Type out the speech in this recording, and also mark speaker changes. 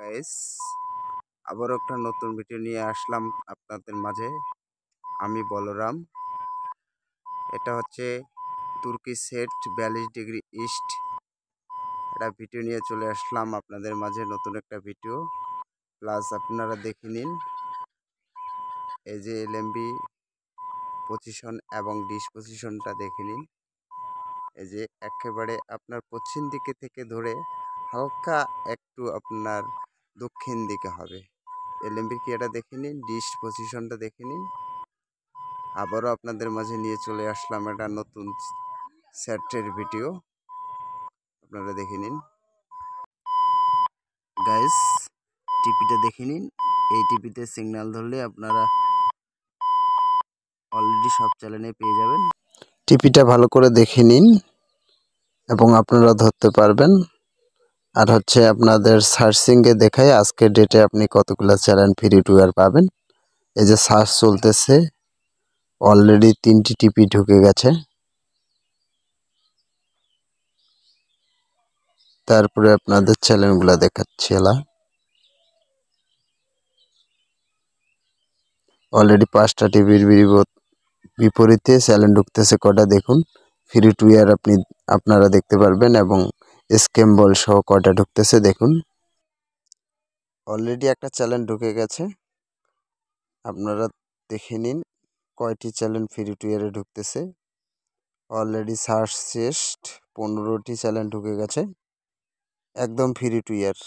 Speaker 1: Guys, আবারও একটা নতুন ভিডিও নিয়ে আসলাম আপনাদের মাঝে। আমি বলরাম। এটা হচ্ছে তুর্কি সেট 42 ডিগ্রি ইস্ট। এটা ভিডিও নিয়ে চলে আসলাম আপনাদের মাঝে, নতুন একটা ভিডিও। প্লাস আপনারা দেখে নিন এই যে এলএমবি পজিশন এবং ডিশ পজিশনটা দেখে নিন। এই যে একেবারে আপনার পশ্চিম দিকে থেকে ধরে হালকা একটু আপনার দক্ষিণ দিকে হবে। এলএমবির কিটা দেখে নিন, ডিশ পজিশনটা দেখে নিন। আবারও আপনাদের মাঝে নিয়ে চলে আসলাম একটা নতুন সেটের ভিডিও, আপনারা দেখে নিন। গাইস, টিপিটা দেখে নিন। এই টিপিতে সিগন্যাল ধরলে আপনারা অলরেডি সব চ্যানেলে পেয়ে যাবেন। টিপিটা ভালো করে দেখে নিন এবং আপনারা ধরতে পারবেন। আর হচ্ছে আপনাদের সার্চিংয়ে দেখায় আজকের ডেটে আপনি কতগুলো চ্যানেল ফ্রি টু এয়ার পাবেন। এই যে সার্চ চলতেছে, অলরেডি 3টি টিপি ঢুকে গেছে। তারপরে আপনাদের চ্যানেলগুলো দেখাচ্ছি। অলরেডি 5টা টিভির বিপরীতে চ্যানেল ঢুকতেছে কটা দেখুন। ফ্রি টু ইয়ার আপনারা দেখতে পারবেন এবং স্ক্যাম বল সহ কটা ঢুকতেছে দেখুন। অলরেডি একটা চ্যানেল ঢুকে গেছে, আপনারা দেখে নিন কয়টি চ্যানেল ফ্রি টু ইয়ারে ঢুকতেছে। অলরেডি সার্চ শেষ, 15টি চ্যানেল ঢুকে গেছে একদম ফ্রি টু ইয়ার।